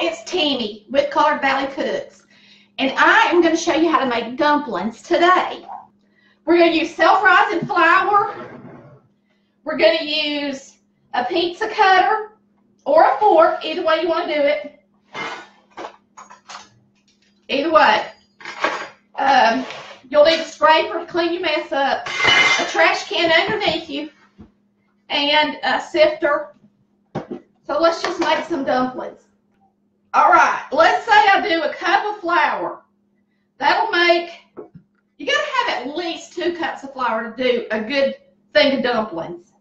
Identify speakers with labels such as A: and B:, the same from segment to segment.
A: it's Tammy with Colored Valley Cooks, and I am going to show you how to make dumplings today. We're going to use self-rising flour. We're going to use a pizza cutter or a fork, either way you want to do it. Either way. You'll need a scraper to clean your mess up, a trash can underneath you, and a sifter. So let's just make some dumplings. All right, let's say I do a cup of flour. That'll make, you got to have at least 2 cups of flour to do a good thing of dumplings.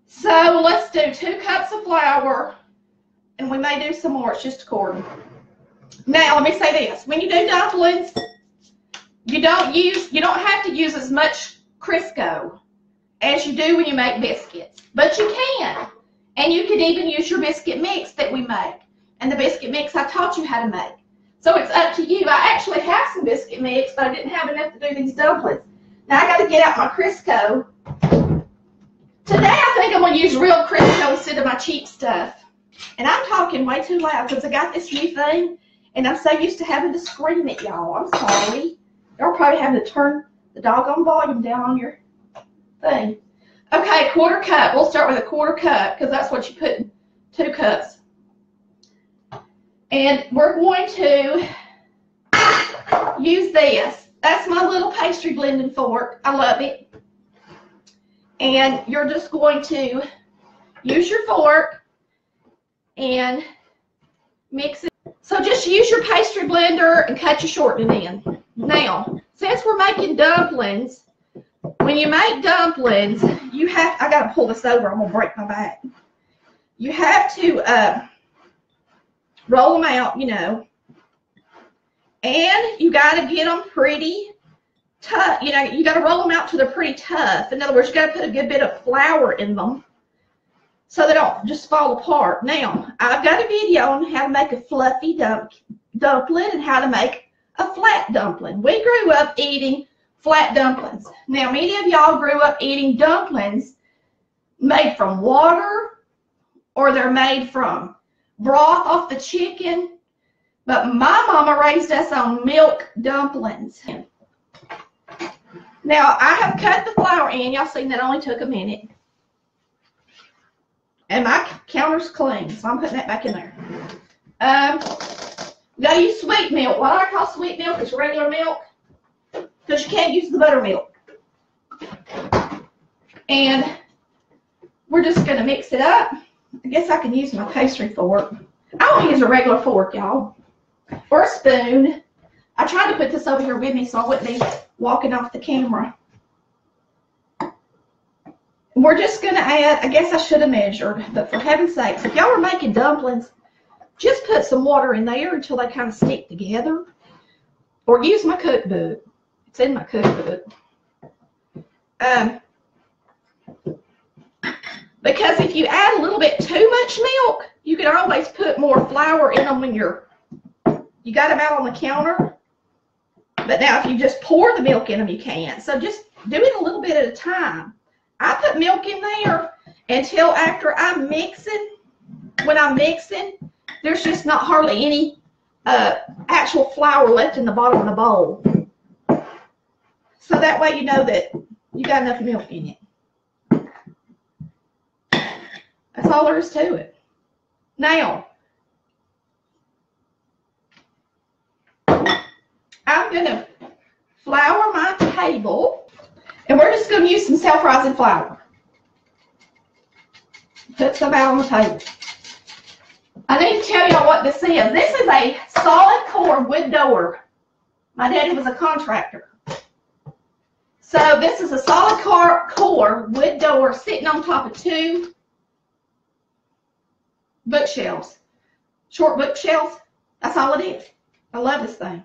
A: So let's do 2 cups of flour, and we may do some more, it's just according. Now, let me say this. When you do dumplings, you don't have to use as much Crisco as you do when you make biscuits, but you can. And you can even use your biscuit mix that we make. And the biscuit mix I taught you how to make. So it's up to you. I actually have some biscuit mix, but I didn't have enough to do these dumplings. Now I got to get out my Crisco. Today I think I'm going to use real Crisco instead of my cheap stuff. And I'm talking way too loud because I got this new thing. And I'm so used to having to scream at y'all. I'm sorry. Y'all probably having to turn the doggone volume down on your thing. Okay, 1/4 cup. We'll start with a 1/4 cup because that's what you put in 2 cups. And we're going to use this. That's my little pastry blending fork. I love it. And you're just going to use your fork and mix it. So just use your pastry blender and cut your shortening in. Now, since we're making dumplings, when you make dumplings, you have, I got to pull this over, I'm going to break my back. You have to roll them out, you know, and you got to get them pretty tough. You know, you got to roll them out till they're pretty tough. In other words, you got to put a good bit of flour in them so they don't just fall apart. Now, I've got a video on how to make a fluffy dumpling and how to make a flat dumpling. We grew up eating flat dumplings. Now, many of y'all grew up eating dumplings made from water, or they're made from broth off the chicken, but my mama raised us on milk dumplings. Now, I have cut the flour in. Y'all seen that only took a minute. And my counter's clean, so I'm putting that back in there. You gotta use sweet milk. What I call sweet milk is regular milk, because you can't use the buttermilk. And we're just going to mix it up. I guess I can use my pastry fork. I won't use a regular fork, y'all, or a spoon. I tried to put this over here with me so I wouldn't be walking off the camera. We're just going to add, I guess I should have measured, but for heaven's sakes, if y'all are making dumplings, just put some water in there until they kind of stick together. Or use my cookbook. It's in my cookbook. Because if you add a little bit too much milk, you can always put more flour in them when you got them out on the counter. But now if you just pour the milk in them, you can't. So just do it a little bit at a time. I put milk in there until after I'm mixing. When I'm mixing, there's just not hardly any actual flour left in the bottom of the bowl. So that way you know that you got enough milk in it. That's all there is to it. Now, I'm going to flour my table, and we're just going to use some self-rising flour. Put some out on the table. I need to tell y'all what this is. This is a solid core wood door. My daddy was a contractor. So this is a solid core wood door sitting on top of 2 bookshelves. Short bookshelves. That's all it is. I love this thing.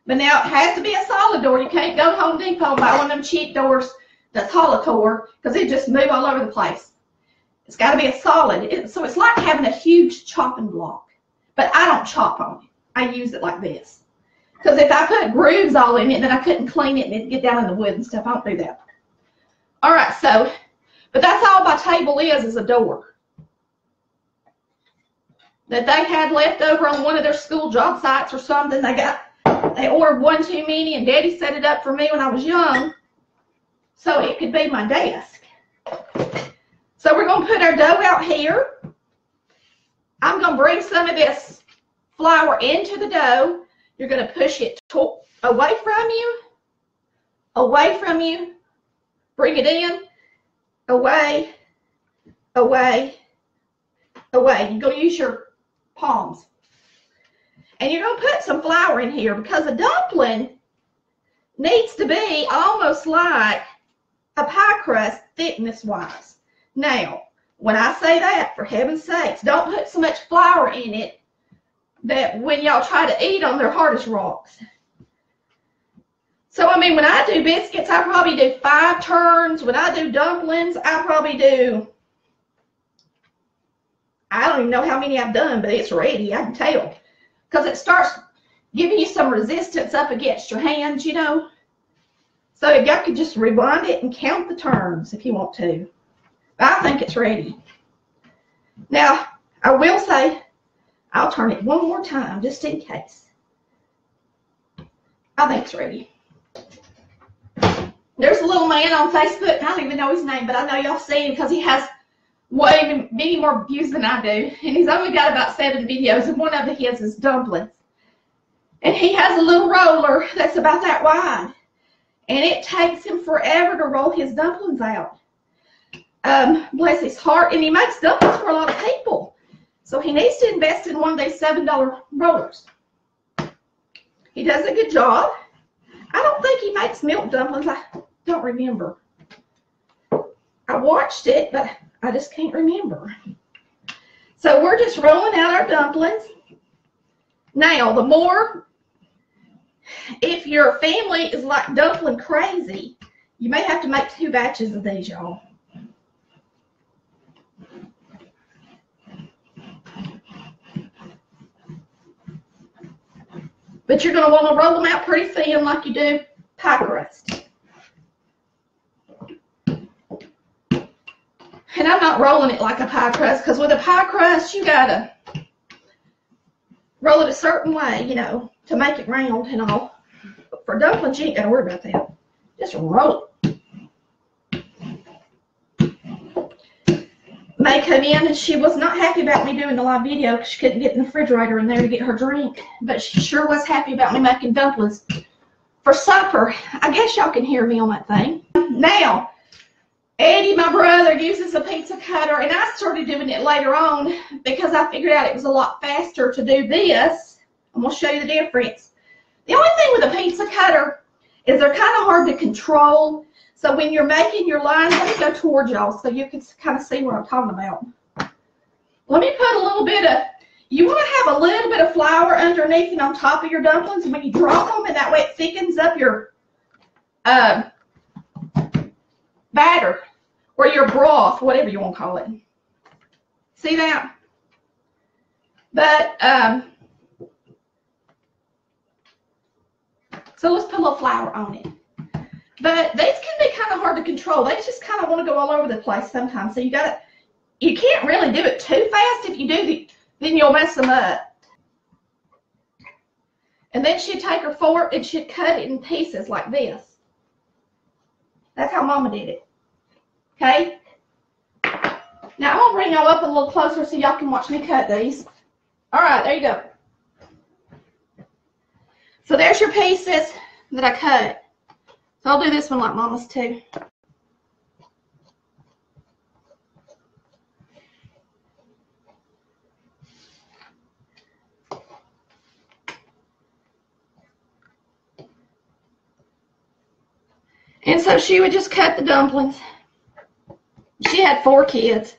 A: But now it has to be a solid door. You can't go to Home Depot and buy one of them cheap doors that's hollow core because they just move all over the place. It's got to be a solid. So it's like having a huge chopping block. But I don't chop on it. I use it like this. Because if I put grooves all in it, then I couldn't clean it and it'd get down in the wood and stuff. I don't do that. All right, so, but that's all my table is a door. that they had left over on one of their school job sites or something. They ordered one too many, and Daddy set it up for me when I was young so it could be my desk. So we're going to put our dough out here. I'm going to bring some of this flour into the dough. You're going to push it away from you, bring it in, away, away, away. You're going to use your palms. And you're going to put some flour in here because a dumpling needs to be almost like a pie crust thickness-wise. Now, when I say that, for heaven's sakes, don't put so much flour in it that when y'all try to eat them, they're hard as rocks. So, I mean, when I do biscuits, I probably do 5 turns. When I do dumplings, I probably do, I don't even know how many I've done, but it's ready, I can tell. Because it starts giving you some resistance up against your hands, you know. So y'all could just rewind it and count the turns if you want to. But I think it's ready. Now, I will say, I'll turn it one more time just in case. I think it's ready. There's a little man on Facebook, I don't even know his name, but I know y'all see him because he has way many more views than I do. And he's only got about 7 videos, and one of his is dumplings. And he has a little roller that's about that wide. And it takes him forever to roll his dumplings out. Bless his heart. And he makes dumplings for a lot of people. So he needs to invest in one of these $7 rollers. He does a good job. I don't think he makes milk dumplings. I don't remember. I watched it, but I just can't remember. So we're just rolling out our dumplings. Now, the more, if your family is like dumpling crazy, you may have to make 2 batches of these, y'all. But you're going to want to roll them out pretty thin like you do pie crust. And I'm not rolling it like a pie crust because with a pie crust, you got to roll it a certain way, you know, to make it round and all. But for dumplings, you ain't got to worry about that. Just roll it. May come in and she was not happy about me doing the live video because she couldn't get in the refrigerator in there to get her drink. But she sure was happy about me making dumplings for supper. I guess y'all can hear me on that thing. Now, Eddie, my brother, uses a pizza cutter, and I started doing it later on because I figured out it was a lot faster to do this. I'm going to show you the difference. The only thing with a pizza cutter is they're kind of hard to control. So when you're making your lines, let me go towards y'all so you can kind of see what I'm talking about. Let me put a little bit of, you want to have a little bit of flour underneath and on top of your dumplings when you drop them, and that way it thickens up your batter or your broth, whatever you want to call it. See that? But, so let's put a little flour on it. But these can be kind of hard to control. They just kind of want to go all over the place sometimes. So you can't really do it too fast. If you do, then you'll mess them up. And then she'd take her fork and she'd cut it in pieces like this. That's how Mama did it. Okay? Now I'm going to bring y'all up a little closer so y'all can watch me cut these. All right, there you go. So there's your pieces that I cut. So I'll do this one like Mama's too. And so she would just cut the dumplings. She had 4 kids.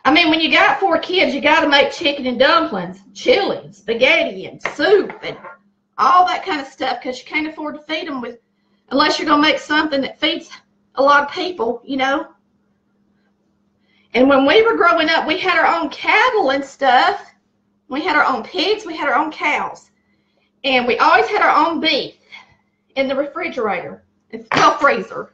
A: I mean, when you got 4 kids, you got to make chicken and dumplings, chili, and spaghetti, and soup, and all that kind of stuff because you can't afford to feed them with, unless you're going to make something that feeds a lot of people, you know. And when we were growing up, we had our own cattle and stuff. We had our own pigs. We had our own cows. And we always had our own beef in the refrigerator. Well, freezer.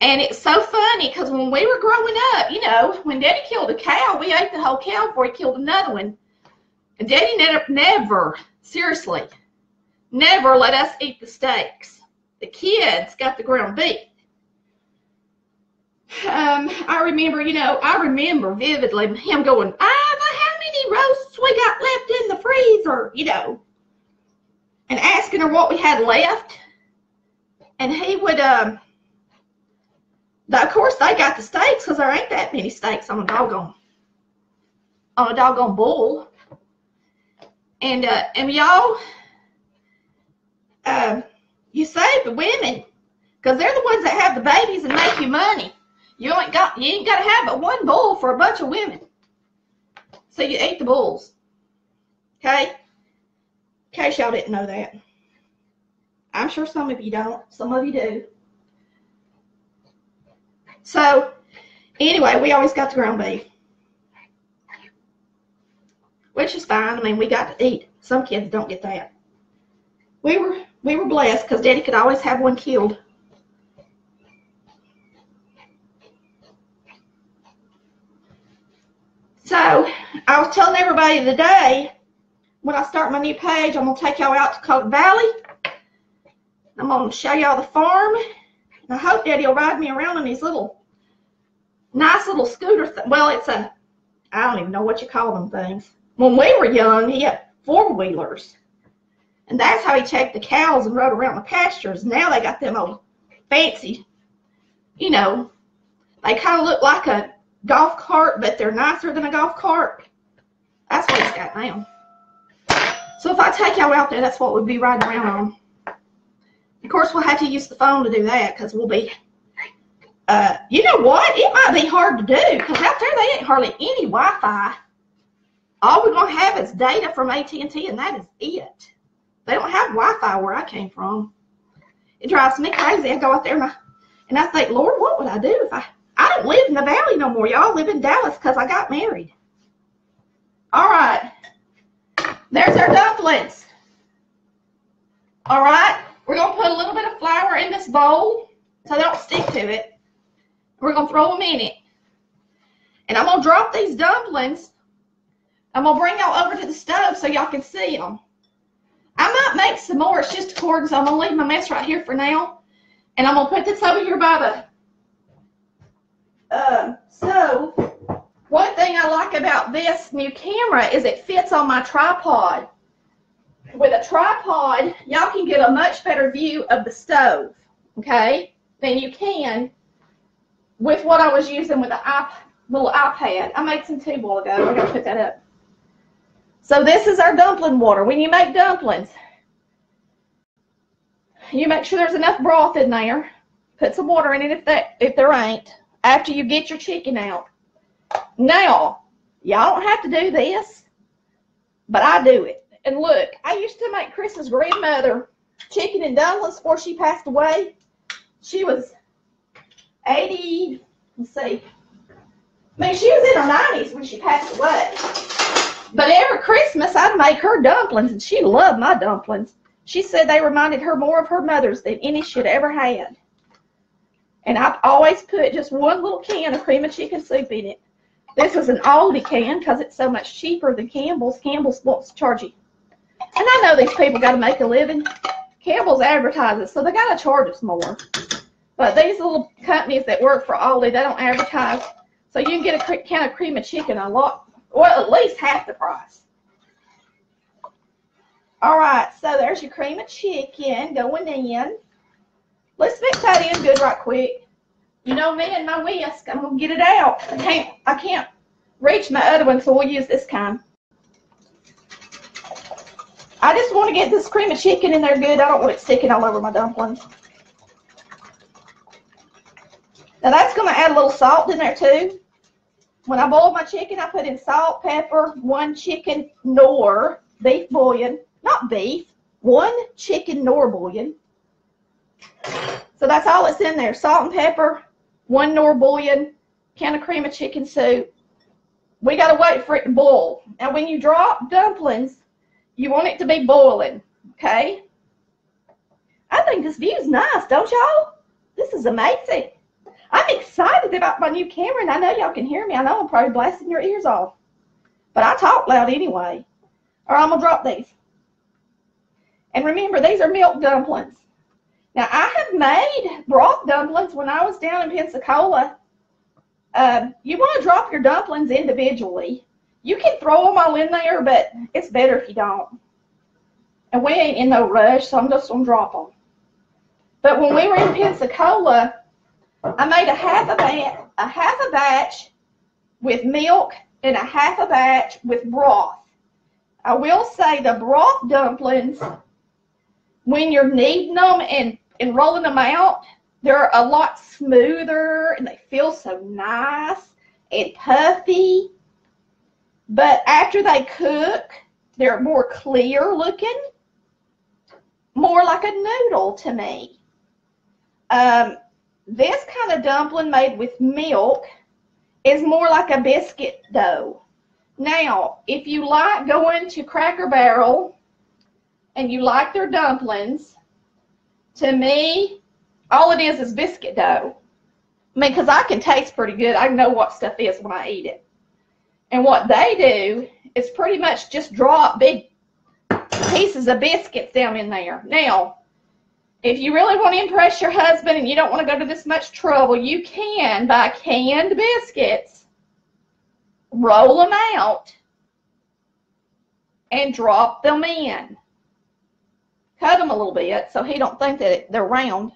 A: And it's so funny because when we were growing up, you know, when Daddy killed a cow, we ate the whole cow before he killed another one. And Daddy never, seriously, never let us eat the steaks. The kids got the ground beef. I remember, you know, I remember vividly him going, but how many roasts we got left in the freezer, you know, and asking her what we had left. And he would, of course, they got the steaks because there ain't that many steaks on a doggone bull. And y'all, you save the women because they're the ones that have the babies and make you money. You ain't got to have but one bull for a bunch of women. So you eat the bulls. Okay? In case y'all didn't know that. I'm sure some of you don't. Some of you do. So, anyway, we always got the ground beef. Which is fine. I mean, we got to eat. Some kids don't get that. We were blessed because Daddy could always have one killed. So, I was telling everybody today, when I start my new page, I'm going to take y'all out to Coke Valley. I'm going to show y'all the farm. And I hope Daddy will ride me around in his little, nice little scooter. Well, it's a, I don't even know what you call them things. When we were young, he had four-wheelers. And that's how he checked the cows and rode around the pastures. Now they got them old fancy, you know, they kind of look like a golf cart, but they're nicer than a golf cart. That's what he's got now. So if I take y'all out there, that's what we'll be riding around on. Of course, we'll have to use the phone to do that because we'll be, you know what? It might be hard to do because out there they ain't hardly any Wi-Fi. All we're going to have is data from AT&T, and that is it. They don't have Wi-Fi where I came from. It drives me crazy. I go out there and I think, Lord, what would I do if I don't live in the valley no more. Y'all live in Dallas because I got married. All right. There's our dumplings. All right. We're going to put a little bit of flour in this bowl so they don't stick to it. We're going to throw them in it. And I'm going to drop these dumplings. I'm going to bring y'all over to the stove so y'all can see them. I might make some more. It's just a cord, so I'm going to leave my mess right here for now. And I'm going to put this over here by the stove. One thing I like about this new camera is it fits on my tripod. With a tripod, y'all can get a much better view of the stove, okay, than you can with what I was using with the little iPad. I made some tea a while ago. I got to put that up. So this is our dumpling water. When you make dumplings, you make sure there's enough broth in there. Put some water in it if there ain't, after you get your chicken out. Now, y'all don't have to do this, but I do it. And look, I used to make Chris's grandmother chicken and dumplings before she passed away. She was 80, let's see. I mean, she was in her 90s when she passed away. But every Christmas, I'd make her dumplings, and she loved my dumplings. She said they reminded her more of her mother's than any she'd ever had. And I've always put just one little can of cream of chicken soup in it. This is an Aldi can because it's so much cheaper than Campbell's. Campbell's wants to charge you. And I know these people got to make a living. Campbell's advertises, so they got to charge us more. But these little companies that work for Aldi, they don't advertise. So you can get a can of cream of chicken a lot, well, at least half the price. All right, so there's your cream of chicken going in. Let's mix that in good right quick. You know me and my whisk, I'm going to get it out. I can't reach my other one, so we'll use this kind. I just want to get this cream of chicken in there good. I don't want it sticking all over my dumplings. Now that's going to add a little salt in there too. When I boil my chicken, I put in salt, pepper, 1 chicken KNORR beef bouillon. Not beef, 1 chicken KNORR bouillon. So that's all that's in there. Salt and pepper, 1 KNORR bouillon, can of cream of chicken soup. We got to wait for it to boil. Now when you drop dumplings, you want it to be boiling, okay? I think this view is nice, don't y'all? This is amazing. I'm excited about my new camera, and I know y'all can hear me. I know I'm probably blasting your ears off. But I talk loud anyway. Or I'm going to drop these. And remember, these are milk dumplings. Now, I have made broth dumplings when I was down in Pensacola. You want to drop your dumplings individually. You can throw them all in there, but it's better if you don't. And we ain't in no rush, so I'm just going to drop them. But when we were in Pensacola, I made a half a batch with milk and a half a batch with broth. I will say the broth dumplings, when you're kneading them and rolling them out, they're a lot smoother and they feel so nice and puffy. But after they cook, they're more clear looking, more like a noodle to me. This kind of dumpling made with milk is more like a biscuit dough. Now, if you like going to Cracker Barrel and you like their dumplings, to me, all it is biscuit dough. I mean, because I can taste pretty good. I know what stuff is when I eat it. And what they do is pretty much just drop big pieces of biscuits down in there. Now, if you really want to impress your husband and you don't want to go to this much trouble, you can buy canned biscuits, roll them out, and drop them in. Cut them a little bit so he don't think that they're round.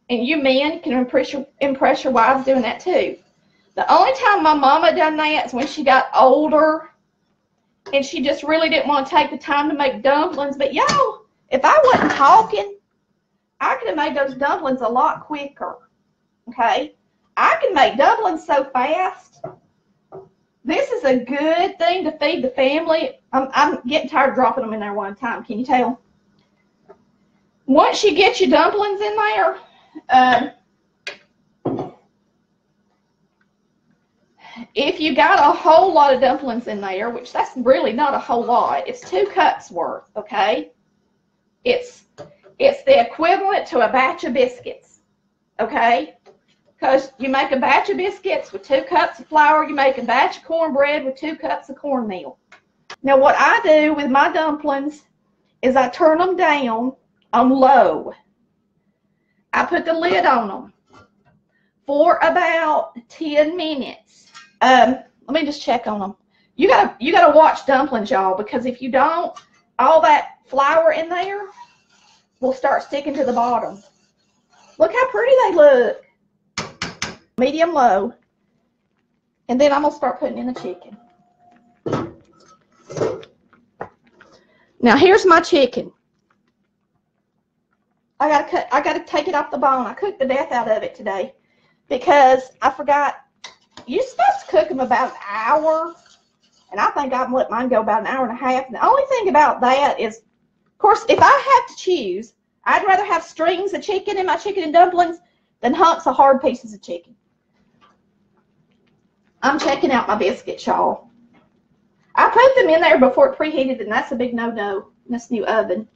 A: And you men can impress your wives doing that too. The only time my mama done that is when she got older and she just really didn't want to take the time to make dumplings. But y'all, if I wasn't talking, I could have made those dumplings a lot quicker. Okay? I can make dumplings so fast. This is a good thing to feed the family. I'm getting tired of dropping them in there one time. Can you tell? Once you get your dumplings in there, if you got a whole lot of dumplings in there, which that's really not a whole lot, it's 2 cups worth, okay? It's the equivalent to a batch of biscuits, okay? Because you make a batch of biscuits with 2 cups of flour, you make a batch of cornbread with 2 cups of cornmeal. Now what I do with my dumplings is I turn them down on low. I put the lid on them for about 10 minutes. Let me just check on them. You gotta watch dumplings, y'all, because if you don't, all that flour in there will start sticking to the bottom. Look how pretty they look. Medium low. And then I'm gonna start putting in the chicken. Now here's my chicken. I gotta take it off the bone. I cooked the death out of it today because I forgot. You're supposed to cook them about an hour, and I think I've let mine go about an hour and a half. And the only thing about that is, of course, if I have to choose, I'd rather have strings of chicken in my chicken and dumplings than hunks of hard pieces of chicken. I'm checking out my biscuits, y'all. I put them in there before it preheated, and that's a big no-no in this new oven.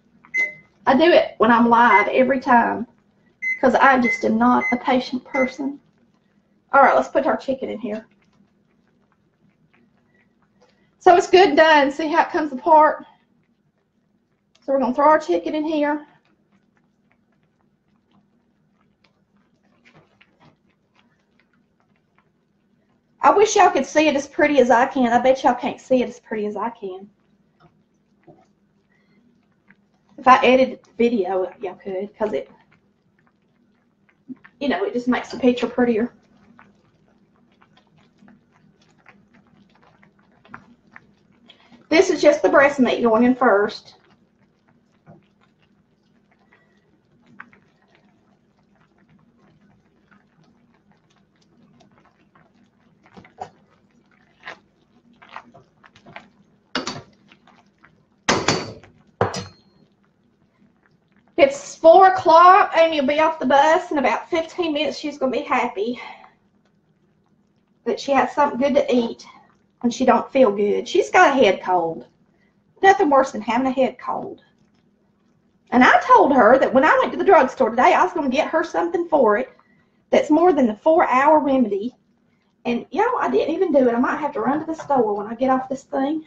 A: I do it when I'm live every time because I just am not a patient person. All right, let's put our chicken in here. So it's good and done. See how it comes apart? So we're going to throw our chicken in here. I wish y'all could see it as pretty as I can. I bet y'all can't see it as pretty as I can. If I edited the video, y'all could, because it, you know, it just makes the picture prettier. This is just the breast meat going in first. It's 4 o'clock. Amy will be off the bus in about 15 minutes. She's going to be happy that she has something good to eat when she don't feel good. She's got a head cold. Nothing worse than having a head cold. And I told her that when I went to the drugstore today, I was going to get her something for it that's more than the 4-hour remedy. And, you know, I didn't even do it. I might have to run to the store when I get off this thing.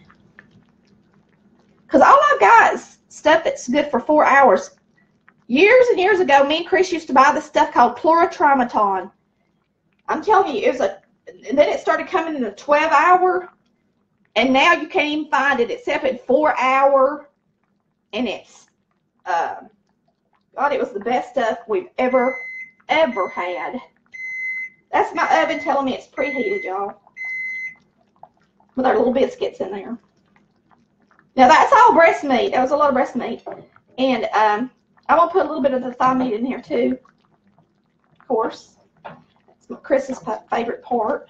A: I've got stuff that's good for 4 hours. Years and years ago, me and Chris used to buy this stuff called chlorotrimeton. I'm telling you, and then it started coming in a 12-hour, and now you can't even find it except in 4-hour, and it's, God, it was the best stuff we've ever had. That's my oven telling me it's preheated, y'all, with our little biscuits in there. Now, that's all breast meat. That was a lot of breast meat. And I'm going to put a little bit of the thigh meat in here, too, of course. That's Chris's favorite part.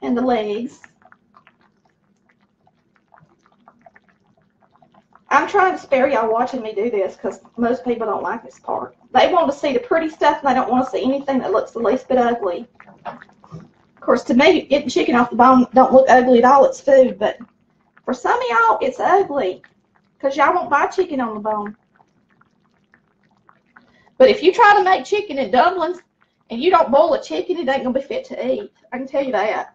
A: And the legs. I'm trying to spare y'all watching me do this because most people don't like this part. They want to see the pretty stuff, and they don't want to see anything that looks the least bit ugly. Of course, to me, getting chicken off the bone don't look ugly at all. It's food, but for some of y'all, it's ugly because y'all won't buy chicken on the bone. But if you try to make chicken and dumplings and you don't boil a chicken, it ain't going to be fit to eat. I can tell you that.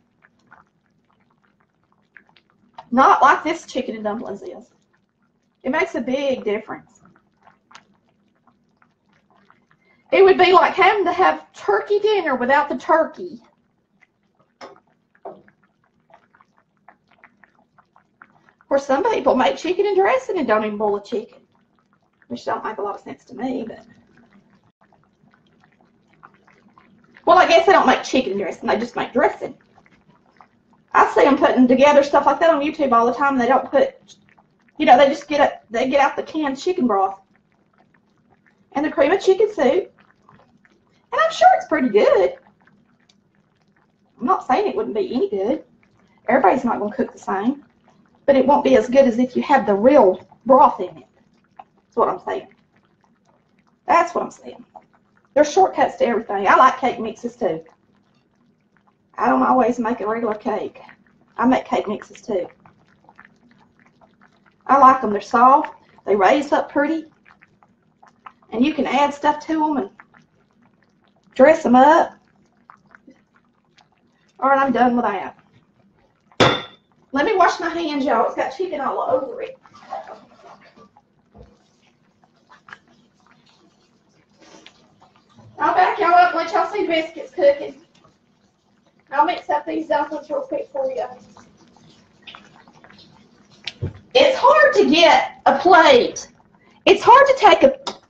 A: Not like this chicken and dumplings is. It makes a big difference. It would be like having to have turkey dinner without the turkey. Of course, some people make chicken and dressing and don't even boil a chicken, which don't make a lot of sense to me. But well, I guess they don't make chicken dressing; they just make dressing. I see them putting together stuff like that on YouTube all the time. They don't put, you know, they just get out the canned chicken broth and the cream of chicken soup, and I'm sure it's pretty good. I'm not saying it wouldn't be any good. Everybody's not going to cook the same, but it won't be as good as if you have the real broth in it. That's what I'm saying. That's what I'm saying. There's shortcuts to everything. I like cake mixes too. I don't always make a regular cake. I make cake mixes too. I like them. They're soft. They raise up pretty. And you can add stuff to them and dress them up. All right, I'm done with that. Let me wash my hands, y'all. It's got chicken all over it. I'll back y'all up and let y'all see biscuits cooking. I'll mix up these dumplings real quick for you. It's hard to get a plate. It's hard to take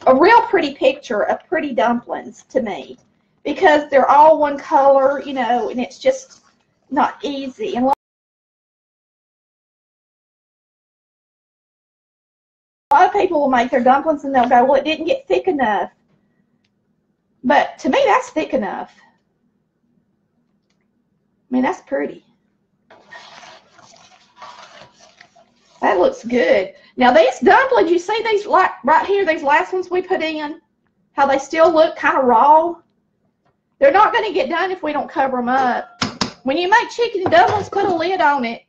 A: a real pretty picture of pretty dumplings to me because they're all one color, you know, and it's just not easy. And a lot of people will make their dumplings and they'll go, well, it didn't get thick enough. But to me, that's thick enough. I mean, that's pretty. That looks good. Now, these dumplings, you see these right here, these last ones we put in, how they still look kind of raw? They're not going to get done if we don't cover them up. When you make chicken and dumplings, put a lid on it.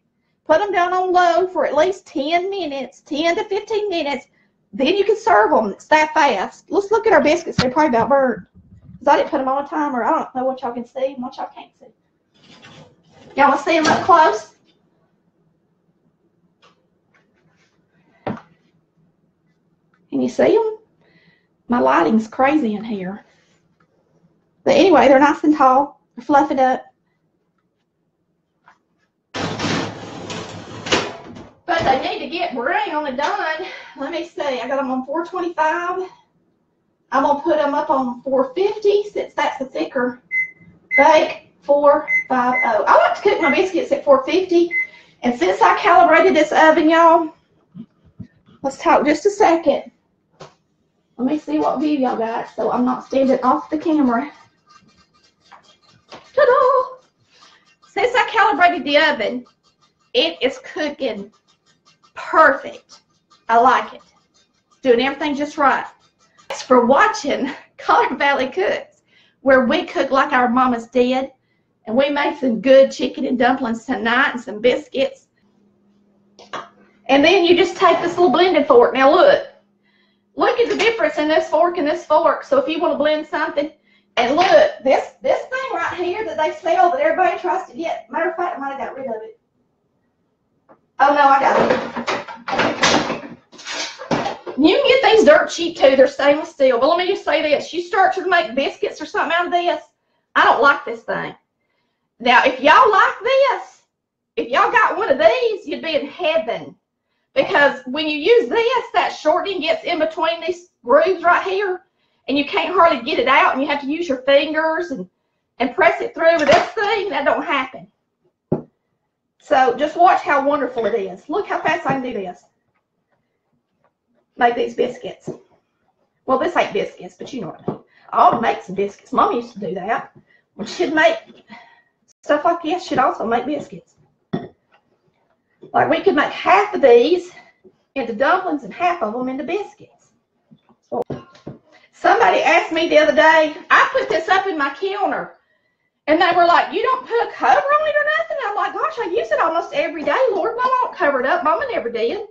A: Put them down on low for at least 10 minutes, 10 to 15 minutes. Then you can serve them. It's that fast. Let's look at our biscuits. They're probably about burnt. Because I didn't put them on a timer. I don't know what y'all can see and what y'all can't see. Y'all want to see them up close? Can you see them? My lighting's crazy in here. But anyway, they're nice and tall. They're fluffing up. But they need to get brown and done. Let me see. I got them on 425. I'm going to put them up on 450 since that's the thicker. Bake 450. I like to cook my biscuits at 450. And since I calibrated this oven, y'all, let's talk just a second. Let me see what view y'all got so I'm not standing off the camera. Ta-da! Since I calibrated the oven, it is cooking perfect. I like it. Doing everything just right. Thanks for watching Color Valley Cooks, where we cook like our mamas did. And we made some good chicken and dumplings tonight and some biscuits. And then you just take this little blending fork. Now look. Look at the difference in this fork and this fork. So if you want to blend something, and look, this thing right here that they sell that everybody tries to get. Matter of fact, I might have got rid of it. Oh no, I got it. these dirt cheap too. They're stainless steel. But let me just say this. You start to make biscuits or something out of this, I don't like this thing. Now, if y'all like this, if y'all got one of these, you'd be in heaven. Because when you use this, that shortening gets in between these grooves right here, and you can't hardly get it out, and you have to use your fingers and press it through. With this thing, that don't happen. So just watch how wonderful it is. Look how fast I can do this. Make these biscuits. Well, this ain't biscuits, but you know what I mean. I ought to make some biscuits. Mom used to do that. When she'd make stuff like this, she'd also make biscuits. Like we could make half of these into dumplings and half of them into biscuits. So, somebody asked me the other day, I put this up in my counter, and they were like, you don't put a cover on it or nothing? I'm like, gosh, I use it almost every day. Lord, Mama don't cover it up. Mama never did.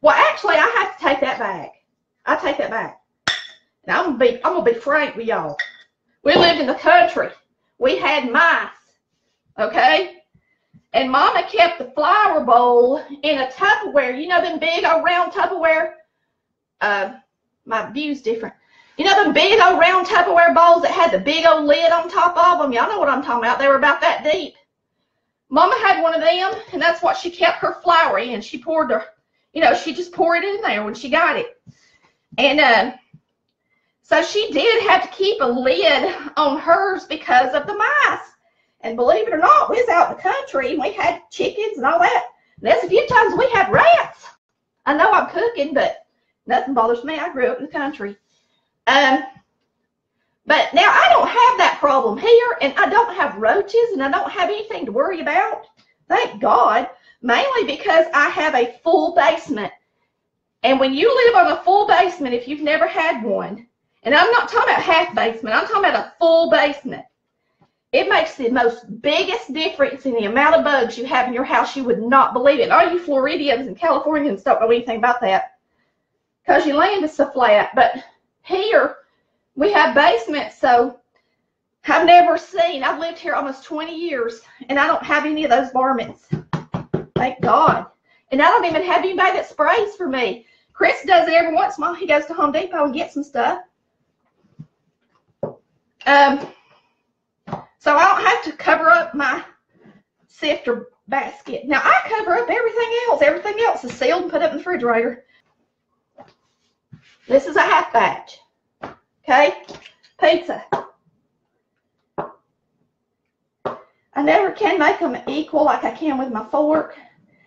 A: Well, actually, I have to take that back. I take that back. And I'm gonna be frank with y'all. We lived in the country. We had mice, okay? And Mama kept the flour bowl in a Tupperware. You know them big old round Tupperware? My view's different. You know them big old round Tupperware bowls that had the big old lid on top of them? Y'all know what I'm talking about. They were about that deep. Mama had one of them, and that's what she kept her flour in. She poured her, you know, she just poured it in there when she got it. And so she did have to keep a lid on hers because of the mice. And believe it or not, we was out in the country, and we had chickens and all that. And there's a few times we had rats. I know I'm cooking, but nothing bothers me. I grew up in the country. But now I don't have that problem here, and I don't have roaches, and I don't have anything to worry about. Thank God. Mainly because I have a full basement. And when you live on a full basement, if you've never had one, and I'm not talking about half basement, I'm talking about a full basement. It makes the most biggest difference in the amount of bugs you have in your house. You would not believe it. All you Floridians and Californians don't know anything about that because your land is so flat. But here, we have basements, so I've never seen, I've lived here almost 20 years, and I don't have any of those varmints. Thank God. And I don't even have anybody that sprays for me. Chris does it every once in a while. He goes to Home Depot and gets some stuff. So I don't have to cover up my sifter basket. Now, I cover up everything else. Everything else is sealed and put up in the refrigerator. This is a half batch. Okay? Pizza. I never can make them equal like I can with my fork.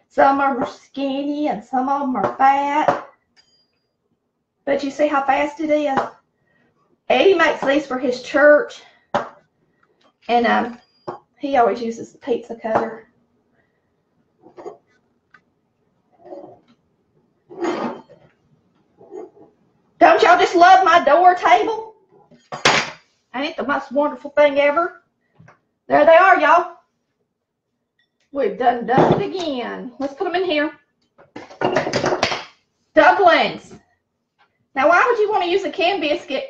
A: Some of them are skinny and some of them are fat. But you see how fast it is? Eddie makes these for his church. And he always uses the pizza cutter. Don't y'all just love my door table? Ain't it the most wonderful thing ever? There they are, y'all. We've done it again. Let's put them in here. Dumplings. Now, why would you want to use a canned biscuit?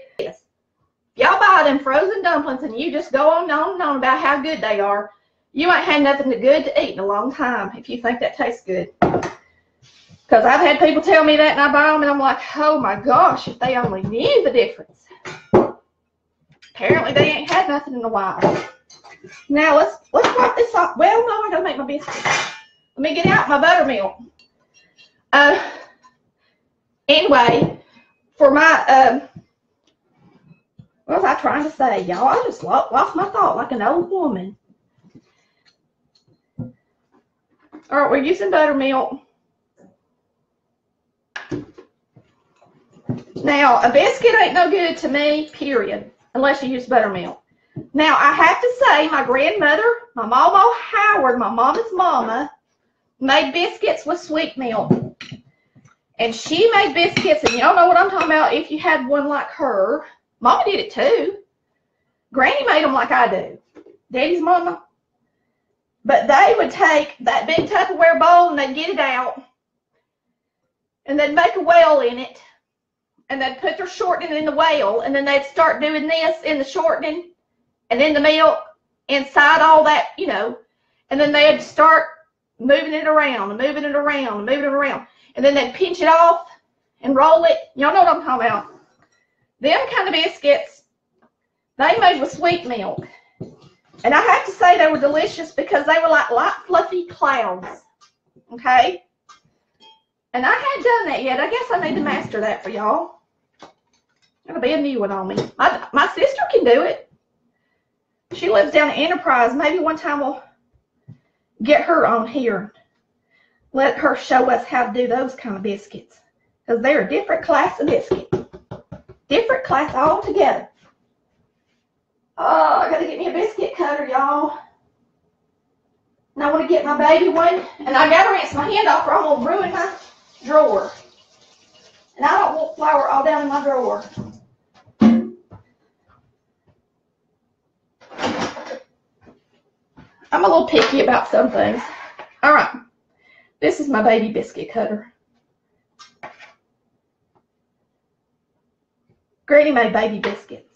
A: Y'all buy them frozen dumplings and you just go on and on and on about how good they are. You ain't had nothing good to eat in a long time if you think that tastes good. Because I've had people tell me that and I buy them and I'm like, oh my gosh, if they only knew the difference. Apparently they ain't had nothing in a while. Now let's wipe this off. Well, no, I gotta make my biscuits. Let me get out my buttermilk. Anyway, for my what was I trying to say, y'all? I just lost my thought like an old woman. All right, we're using buttermilk. Now, a biscuit ain't no good to me, period, unless you use buttermilk. Now, I have to say, my grandmother, my Mama Howard, my mama's mama, made biscuits with sweet milk. And she made biscuits, and y'all know what I'm talking about if you had one like her. Mama did it too. Granny made them like I do. Daddy's mama. But they would take that big Tupperware bowl and they'd get it out. And they'd make a well in it. And they'd put their shortening in the well. And then they'd start doing this in the shortening and in the milk inside all that, you know. And then they'd start moving it around and moving it around and moving it around. And then they'd pinch it off and roll it. Y'all know what I'm talking about. Them kind of biscuits, they made with sweet milk. And I have to say they were delicious because they were like light, fluffy clouds. Okay? And I hadn't done that yet. I guess I need to master that for y'all. That'll be a new one on me. My sister can do it. She lives down at Enterprise. Maybe one time we'll get her on here. Let her show us how to do those kind of biscuits. Because they're a different class of biscuit. Different class altogether. Oh, I gotta get me a biscuit cutter, y'all. And I want to get my baby one. And I gotta rinse my hand off or I'm gonna ruin my drawer. And I don't want flour all down in my drawer. I'm a little picky about some things. All right. This is my baby biscuit cutter. Granny made baby biscuits.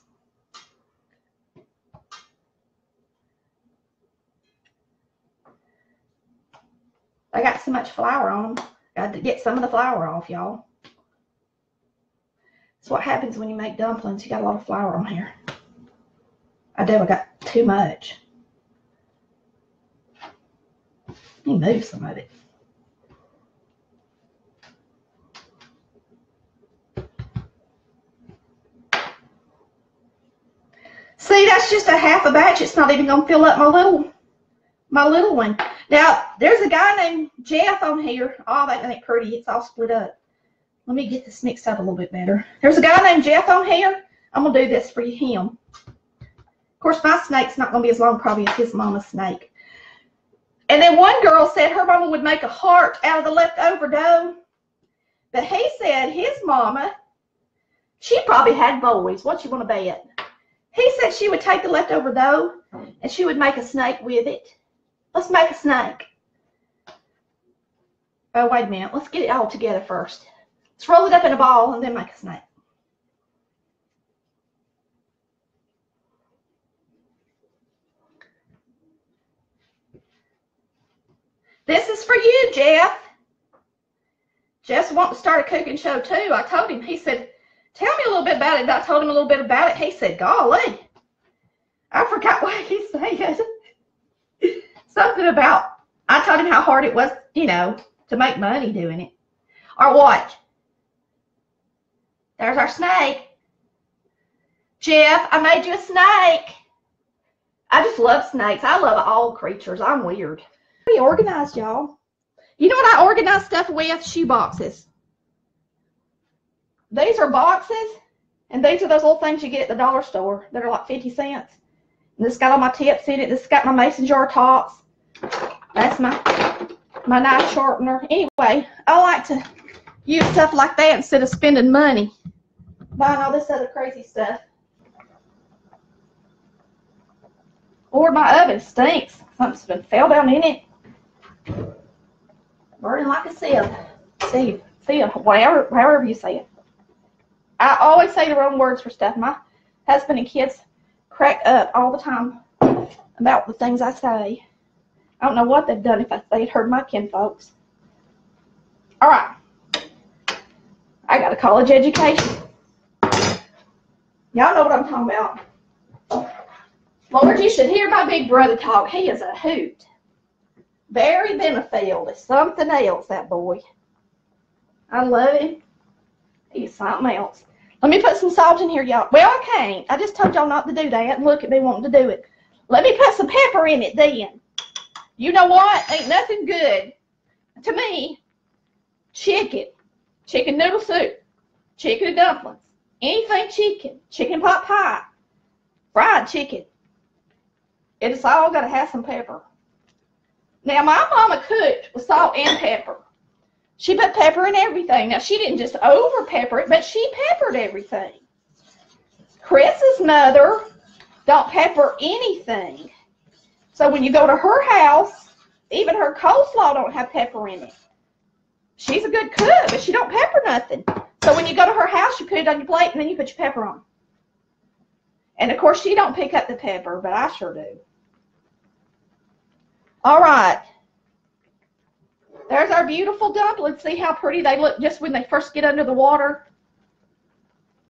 A: I got so much flour on them. Got to get some of the flour off, y'all. That's what happens when you make dumplings. You got a lot of flour on here. I do. I got too much. Let me move some of it. See, that's just a half a batch. It's not even going to fill up my little one. Now, there's a guy named Jeff on here. Oh, that ain't pretty. It's all split up. Let me get this mixed up a little bit better. There's a guy named Jeff on here. I'm going to do this for him. Of course, my snake's not going to be as long probably as his mama's snake. And then one girl said her mama would make a heart out of the leftover dough. But he said his mama, she probably had boys. What you want to bet? He said she would take the leftover dough and she would make a snake with it. Let's make a snake. Oh, wait a minute. Let's get it all together first. Let's roll it up in a ball and then make a snake. This is for you, Jeff. Jeff's wanting to start a cooking show too. I told him, he said, tell me a little bit about it. And I told him a little bit about it. He said, golly, I forgot what he said. Something about, I told him how hard it was, you know, to make money doing it. Or what? There's our snake. Jeff, I made you a snake. I just love snakes. I love all creatures. I'm weird. Pretty organized, y'all. You know what I organize stuff with? Shoe boxes. These are boxes, and these are those little things you get at the dollar store that are like 50 cents. And this got all my tips in it. This got my mason jar tops. That's my knife sharpener. Anyway, I like to use stuff like that instead of spending money buying all this other crazy stuff. Or my oven stinks. Something's been fell down in it. Burning like a sieve. Sieve, whatever, however you say it. I always say the wrong words for stuff. My husband and kids crack up all the time about the things I say. I don't know what they've done if they'd heard my kinfolks. All right. I got a college education. Y'all know what I'm talking about. Lord, you should hear my big brother talk. He is a hoot. Barry Benefield is something else, that boy. I love him. He's something else. Let me put some salt in here, y'all. Well, I can't. I just told y'all not to do that, and look at me wanting to do it. Let me put some pepper in it then. You know what? Ain't nothing good to me. Chicken noodle soup, chicken and dumplings, anything chicken, chicken pot pie, fried chicken. It's all got to have some pepper. Now, my mama cooked with salt and pepper. She put pepper in everything. Now, she didn't just over pepper it, but she peppered everything. Chris's mother don't pepper anything. So when you go to her house, even her coleslaw don't have pepper in it. She's a good cook, but she don't pepper nothing. So when you go to her house, you put it on your plate, and then you put your pepper on. And, of course, she don't pick up the pepper, but I sure do. All right. There's our beautiful dumplings. See how pretty they look just when they first get under the water?